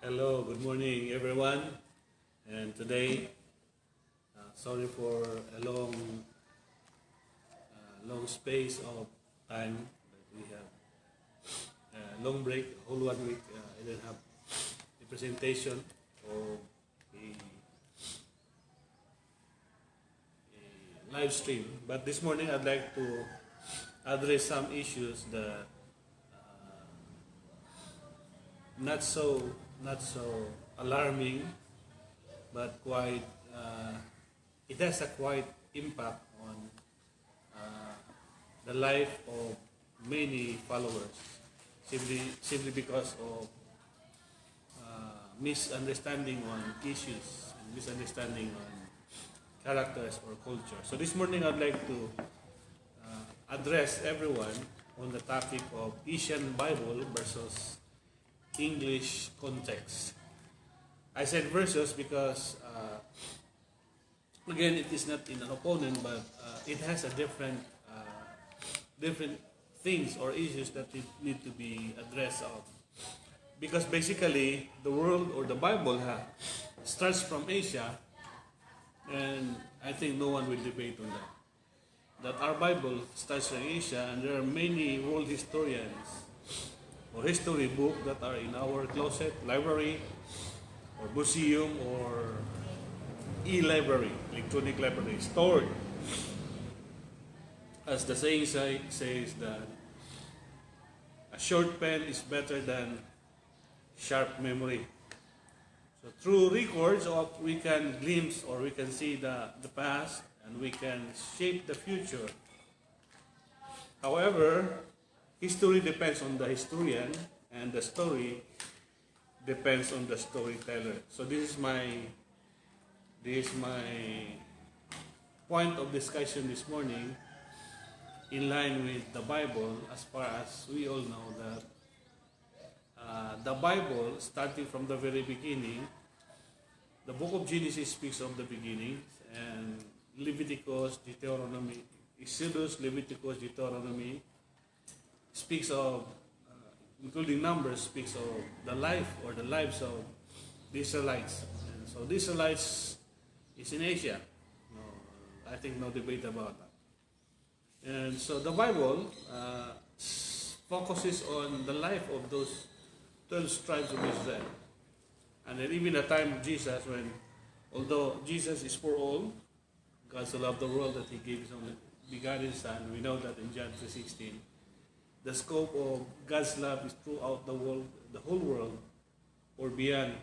Hello, good morning everyone. And today, sorry for a long space of time that we have a long break, whole 1 week. I didn't have a presentation or a live stream. But this morning, I'd like to address some issues that not so alarming, but quite it has a quite impact on uh, the life of many followers, simply because of misunderstanding on issues and misunderstanding on characters or culture. So this morning I'd like to address everyone on the topic of Asian Bible versus English context. I said versus because again, it is not in an opponent, but it has a different things or issues that it need to be addressed of. Because basically, the world or the Bible starts from Asia, and I think no one will debate on that. That our Bible starts from Asia, and there are many world historians or history book that are in our closet, library, or museum, or e-library, electronic library, stored. As the saying says that a short pen is better than sharp memory. So through records we can glimpse or we can see the past and we can shape the future. However, history depends on the historian and the story depends on the storyteller. So this is my point of discussion this morning, in line with the Bible, as far as we all know that the Bible, starting from the very beginning, the book of Genesis speaks of the beginning, and Leviticus, Deuteronomy, Exodus, Leviticus, Deuteronomy speaks of, including Numbers, speaks of the life or the lives of the Israelites. And so the Israelites is in Asia. No, I think no debate about that. And so the Bible focuses on the life of those 12 tribes of Israel. And then even the time of Jesus, when, although Jesus is for all, God so loved the world that He gave His only begotten Son. We know that in John 3:16. The scope of God's love is throughout the world, the whole world, or beyond.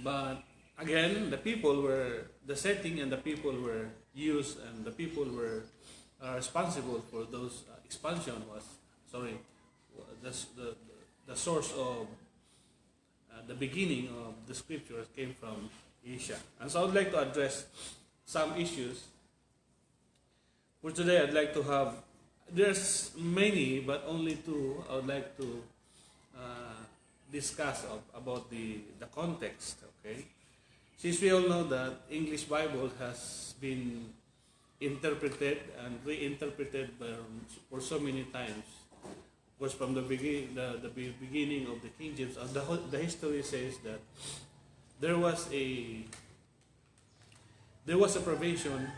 But again, the setting and the people were used, and the people were responsible for those expansion was, the source of the beginning of the scriptures came from Asia. And so I would like to address some issues. For today, I'd like to have, there's many, but only two I would like to discuss about the context, okay? Since we all know that English Bible has been interpreted and reinterpreted for so many times. Of course, from the beginning of the King James, the history says that there was a provision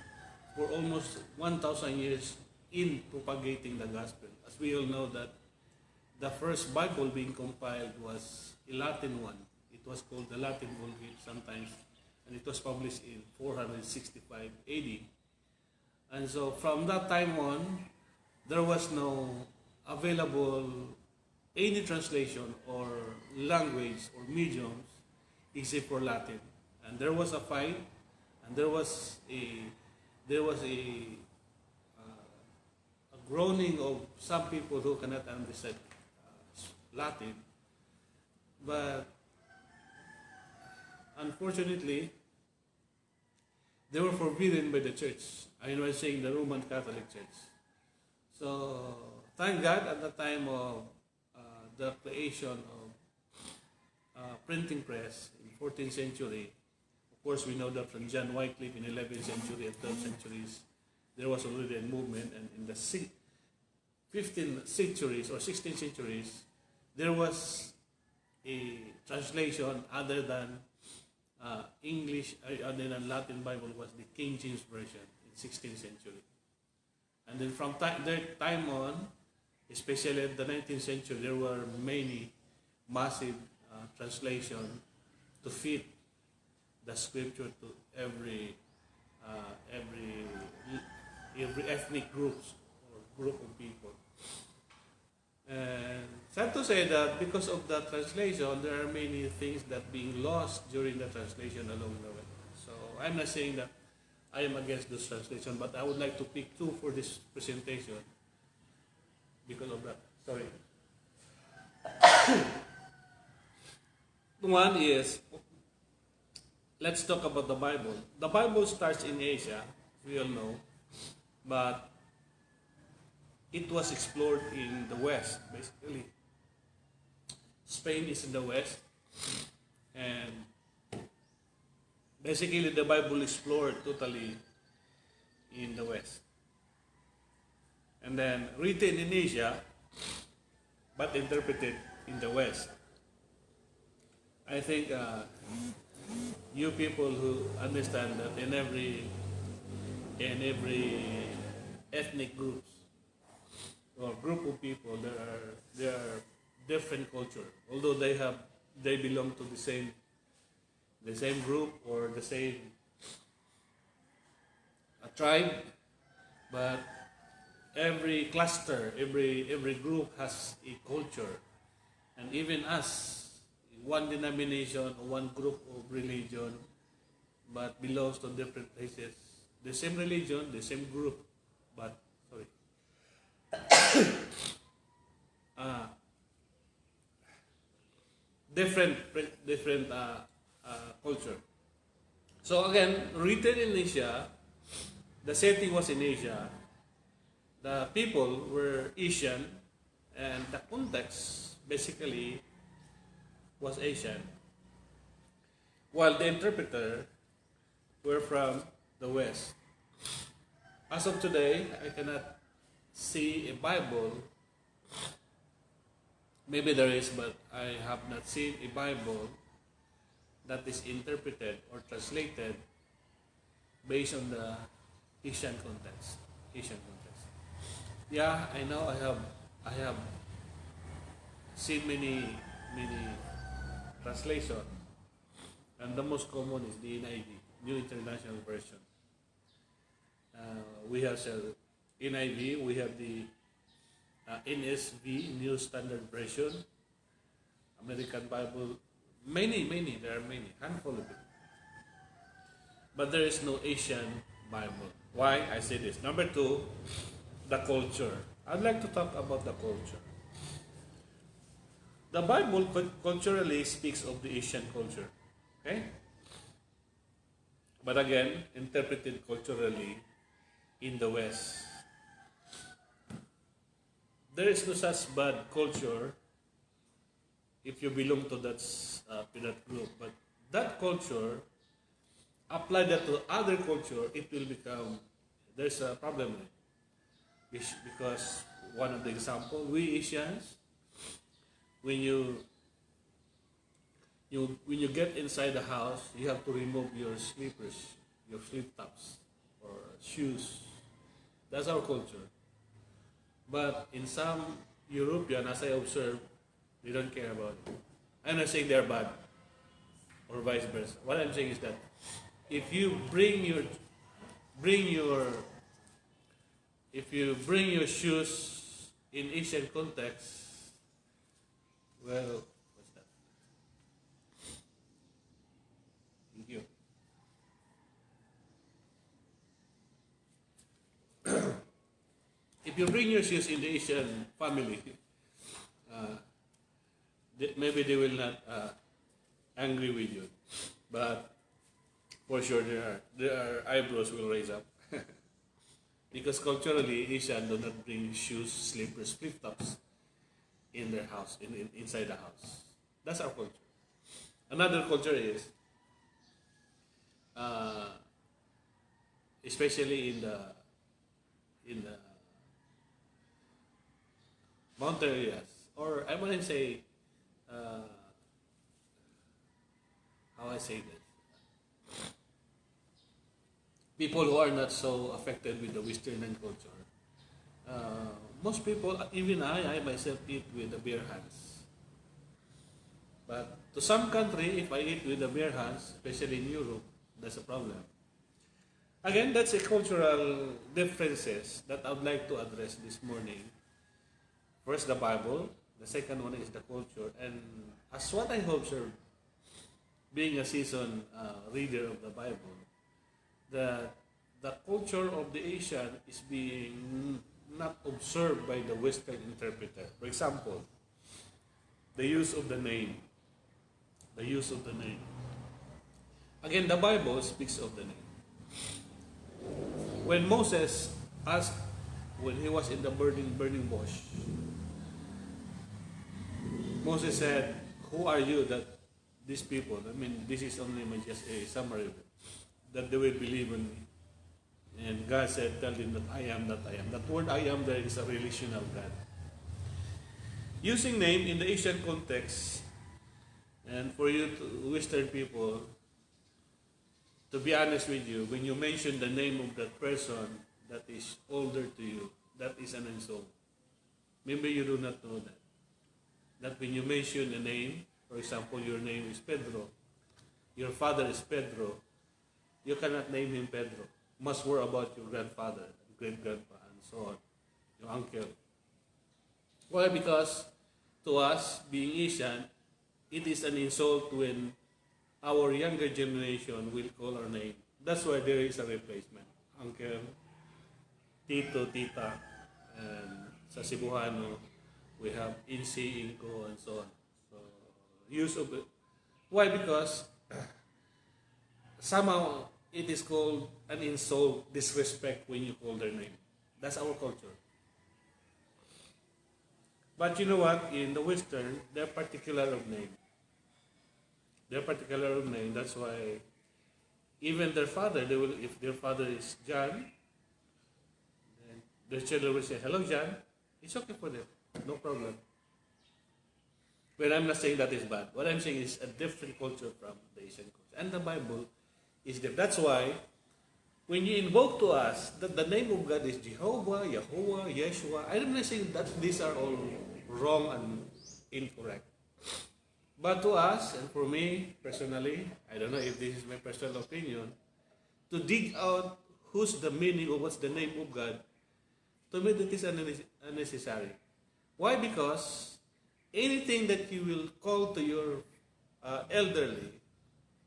for almost 1,000 years in propagating the gospel. As we all know that the first Bible being compiled was a Latin one. It was called the Latin Vulgate sometimes, and it was published in 465 AD. And so from that time on, there was no available any translation or language or mediums except for Latin. And there was a fight, and there was a groaning of some people who cannot understand Latin. But unfortunately, they were forbidden by the church. I was saying the Roman Catholic Church. So thank God at the time of the creation of printing press in 14th century. Of course, we know that from John Wycliffe in 11th century and 12th centuries, there was already a movement, and in the 15th centuries or 16th centuries, there was a translation other than English, other than Latin Bible was the King James Version in 16th century. And then from that time on, especially in the 19th century, there were many massive translation to fit the scripture to every uh, every every ethnic groups or group of people. And sad to say that because of the translation, there are many things that being lost during the translation along the way. So I'm not saying that I am against this translation, but I would like to pick two for this presentation because of that. Sorry. One is, let's talk about the Bible. The Bible starts in Asia, we all know, but it was explored in the West, basically. Spain is in the West, and basically the Bible explored totally in the West. And then written in Asia, but interpreted in the West. I think you people who understand that in every ethnic groups or group of people, there are different culture. Although they belong to the same group or the same tribe, but every cluster, every group has a culture, and even us, one denomination or one group of religion, but belongs to different places. The same religion, the same group, but sorry. different culture. So again, written in Asia, the setting was in Asia, the people were Asian, and the context basically was Asian, while the interpreter were from the West. As of today, I cannot see a Bible. Maybe there is, but I have not seen a Bible that is interpreted or translated based on the Asian context. Yeah, I know. I have seen many translation, and the most common is the NIV, New International Version. We have NIV. We have the NSV, New Standard Version, American Bible. Many. There are many, handful of it. But there is no Asian Bible. Why I say this? Number two, the culture. I'd like to talk about the culture. The Bible culturally speaks of the Asian culture. Okay? But again, interpreted culturally in the West. There is no such bad culture if you belong to that group. But that culture, apply that to other culture, it will become, there's a problem. Because one of the example, we Asians, when you get inside the house, you have to remove your slippers, your flip tops or shoes. That's our culture. But in some European, as I observe, they don't care about it. I'm not saying they're bad or vice versa. What I'm saying is that if you bring your shoes in Asian context, well, what's that? Thank you. If you bring your shoes in the Asian family, maybe they will not angry with you, but for sure their eyebrows will raise up. Because culturally, Asian do not bring shoes, slippers, flip-flops in their house, inside the house. That's our culture. Another culture is, especially in the mountain areas, or I wouldn't say I say this? People who are not so affected with the Western culture. Most people, even I myself eat with the bare hands. But to some country, if I eat with the bare hands, especially in Europe, that's a problem. Again, that's a cultural differences that I would like to address this morning. First, the Bible. The second one is the culture. And as what I observed, being a seasoned reader of the Bible, that the culture of the Asian is being not observed by the Western interpreter. For example, the use of the name. The use of the name. Again, the Bible speaks of the name. When Moses asked, when he was in the burning bush, Moses said, "Who are you that these people," I mean, this is only just a summary, that they will believe in me. And God said, "Tell them that I am that I am." That word "I am" there is a relational God. Using name in the Asian context, and for you Western people, to be honest with you, when you mention the name of that person that is older to you, that is an insult. Maybe you do not know that. That when you mention a name, for example, your name is Pedro, your father is Pedro, you cannot name him Pedro. Must worry about your grandfather, great-grandpa, and so on, your uncle. Why? Because to us, being Asian, it is an insult when our younger generation will call our name. That's why there is a replacement. Uncle, Tito, Tita, and sa Cebuano, we have Insi, Inko, and so on. So, use of it. Why? Because somehow it is called an insult, disrespect when you call their name. That's our culture. But you know what? In the Western, they're particular of name. They're particular of name. That's why even their father, they will, if their father is John, then their children will say, "Hello, John." It's okay for them. No problem. But I'm not saying that is bad. What I'm saying is a different culture from the Asian culture. And the Bible is different. That's why when you invoke to us that the name of God is Jehovah, Yahuwah, Yeshua, I'm not saying that these are all wrong and incorrect. But to us, and for me personally, I don't know if this is my personal opinion, to dig out who's the meaning of what's the name of God, to me that is unnecessary. Why? Because anything that you will call to your elderly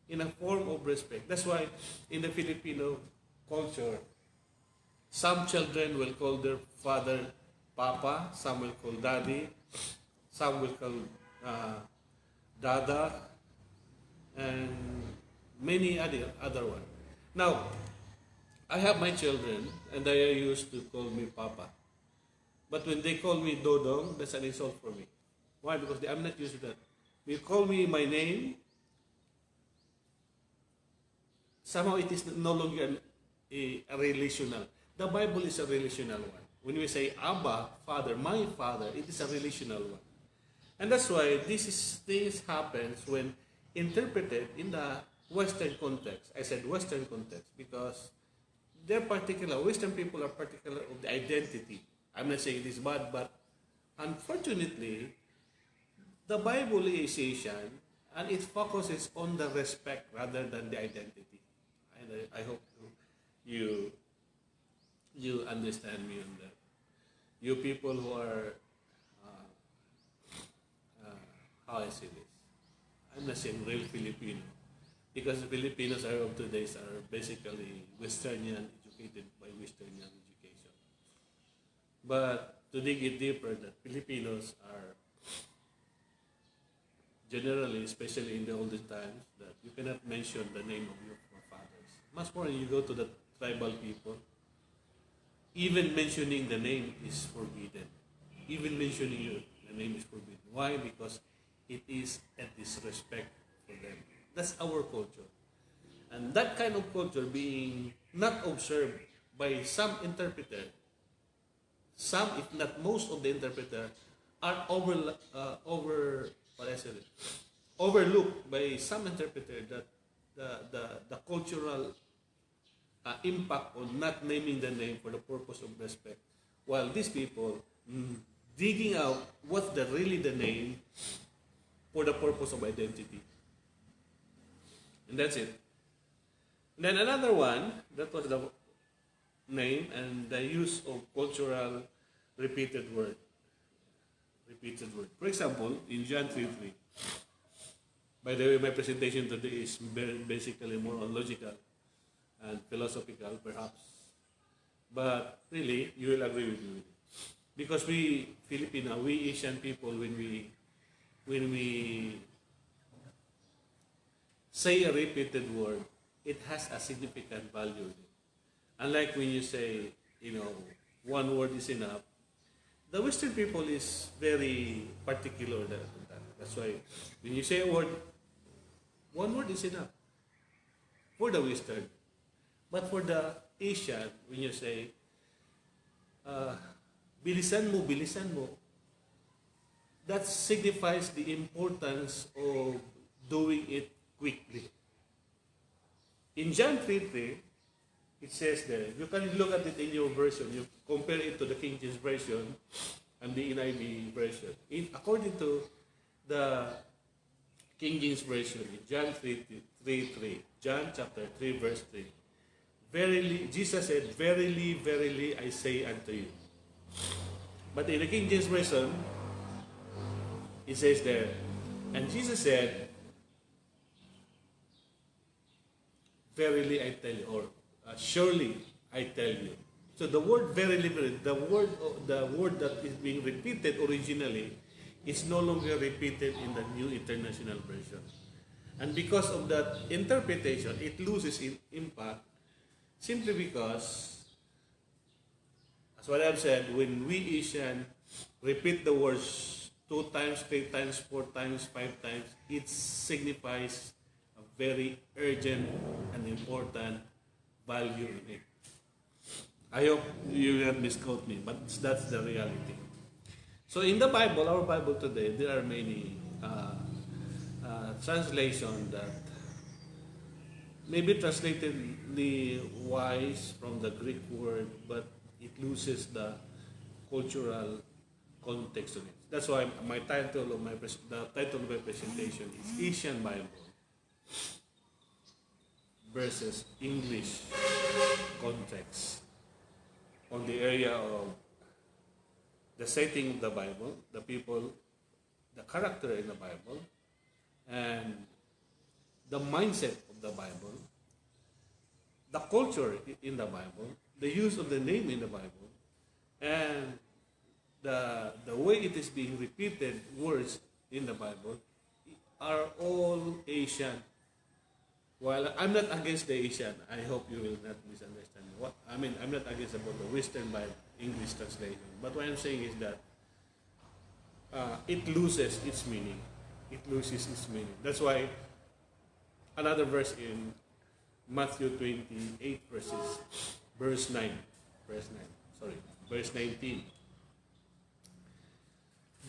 in a form of respect. That's why in the Filipino culture, some children will call their father Papa, some will call Daddy, some will call Dada, and many other one. Now, I have my children, and they are used to call me Papa. But when they call me Dodong, that's an insult for me. Why? Because I'm not used to that. They call me my name, somehow it is no longer a relational. The Bible is a relational one. When we say Abba, Father, my Father, it is a relational one. And that's why this happens when interpreted in the Western context. I said Western context because they're particular. Western people are particular of the identity. I'm not saying it is bad, but unfortunately, the Bible is Asian and it focuses on the respect rather than the identity. And I hope you understand me on that. You people who are, how I say this, I'm not saying real Filipino, because the Filipinos of today are basically Westernian, educated by Westernian education. But to dig it deeper, that Filipinos are generally, especially in the olden times, that you cannot mention the name of your forefathers. Much more when you go to the tribal people, even mentioning the name is forbidden. Even mentioning the name is forbidden. Why? Because it is a disrespect for them. That's our culture. And that kind of culture being not observed by some interpreter, some, if not most of the interpreter, are overlooked by some interpreter that the cultural impact on not naming the name for the purpose of respect, while these people digging out what's really the name for the purpose of identity. And that's it. And then another one, that was the name and the use of cultural repeated word. Repeated word. For example, in John 3:3. By the way, my presentation today is basically more on logical and philosophical, perhaps. But really, you will agree with me. Because we Filipino, we Asian people, when we say a repeated word, it has a significant value. Unlike when you say, one word is enough, the Western people is very particular on that. That's why when you say a word, one word is enough for the Western. But for the Asian, when you say, bilisan mo, that signifies the importance of doing it quickly. In John 3:3, it says there, you can look at it in your version, you compare it to the King James Version and the NIV version. According to the King James Version, in John 3:3, John chapter 3, verse 3, verily, Jesus said, verily, verily, I say unto you. But in the King James Version, it says there, and Jesus said, verily I tell you, or surely I tell you. So the word verily, the word that is being repeated originally is no longer repeated in the New International Version. And because of that interpretation, it loses in impact simply because, as what I've said, when we Asian repeat the words 2 times, 3 times, 4 times, 5 times, it signifies a very urgent and important value in it. I hope you will not misquote me, but that's the reality. So in the Bible, our Bible today, there are many translations that may be translatedly wise from the Greek word, but it loses the cultural context of it. That's why the title of my presentation is Asian Bible versus English context on the area of the setting of the Bible, the people, the character in the Bible, and the mindset of the Bible, the culture in the Bible, the use of the name in the Bible, and the way it is being repeated words in the Bible are all Asian. While I'm not against the Asian, I hope you will not misunderstand me. I'm not against about the Western Bible English translation. But what I'm saying is that it loses its meaning. It loses its meaning. That's why another verse in Matthew 28 verse 19.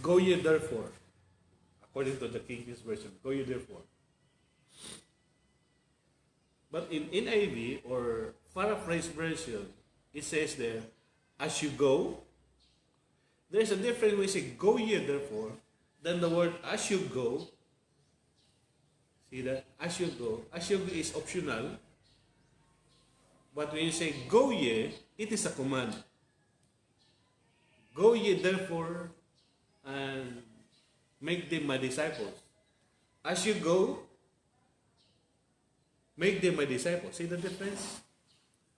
Go ye therefore, according to the King James Version, go ye therefore. But in NIV or paraphrase version, it says there, as you go. There's a different way to say go ye therefore than the word as you go. See that? As you go. As you go is optional. But when you say go ye, it is a command. Go ye therefore and make them my disciples. As you go, make them my disciples. See the difference?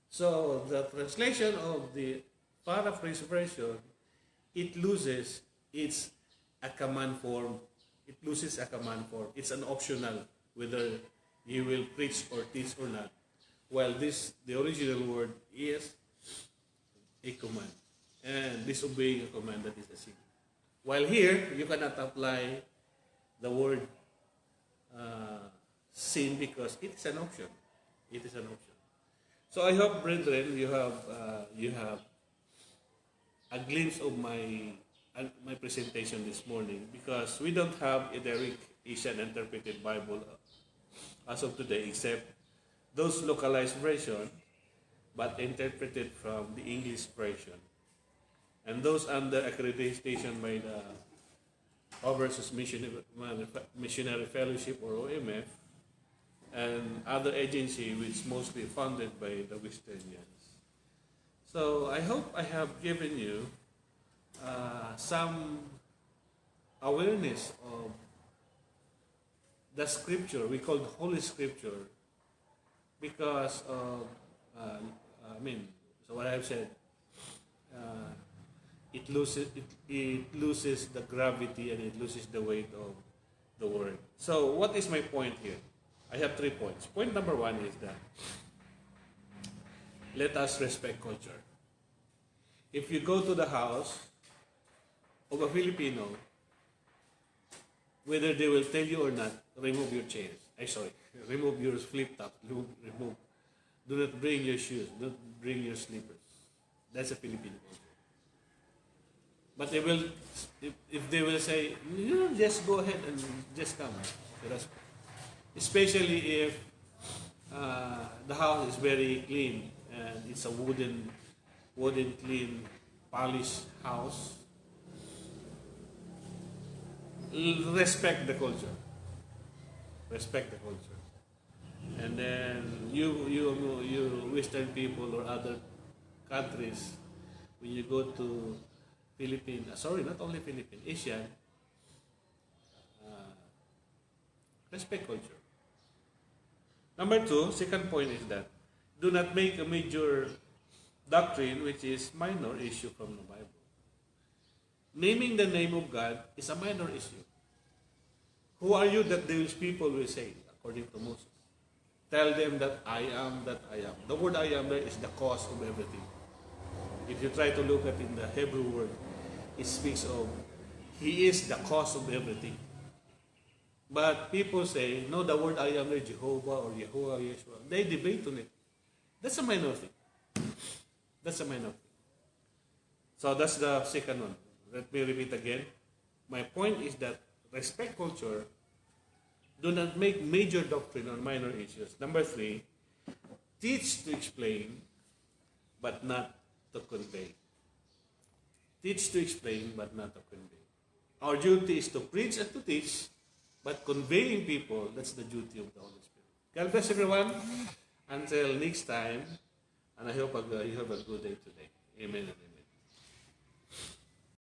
So the translation of the paraphrase version, it loses a command form. It loses a command form. It's an optional whether you will preach or teach or not. While the original word is a command. And disobeying a command, that is a sin. While here, you cannot apply the word sin because it is an option. It is an option. So I hope, brethren, you have a glimpse of my presentation this morning, because we don't have a direct Asian interpreted Bible as of today, except those localized version, but interpreted from the English version. And those under accreditation by the Overseas Missionary Fellowship or OMF, and other agency which mostly funded by the Westerners. So I hope I have given you some awareness of the scripture we call Holy Scripture because of, so what I've said, it loses the gravity and it loses the weight of the word. So what is my point here? I have 3 points. Point number 1 is that let us respect culture. If you go to the house of a Filipino, whether they will tell you or not, remove your chairs. Remove your flip top. Remove. Do not bring your shoes. Do not bring your slippers. That's a Filipino culture. But they will, if they will say, just go ahead and just come. Especially if the house is very clean and it's a wooden, clean, polished house. Respect the culture. Respect the culture. And then you Western people or other countries, when you go to not only Philippines, Asian, respect culture. Number 2, second point is that do not make a major doctrine which is minor issue from the Bible. Naming the name of God is a minor issue. Who are you that these people will say, according to Moses? Tell them that I am that I am. The word I am there is the cause of everything. If you try to look at in the Hebrew word, it speaks of He is the cause of everything. But people say, no, the word I am there, Jehovah or Yahuwah, Yeshua. They debate on it. That's a minor thing. That's a minor thing. So that's the second one. Let me repeat again. My point is that respect culture. Do not make major doctrine on minor issues. Number 3, teach to explain, but not to convey. Teach to explain, but not to convey. Our duty is to preach and to teach, but conveying people, that's the duty of the Holy Spirit. God bless everyone. Until next time, and I hope you have a good day today. Amen.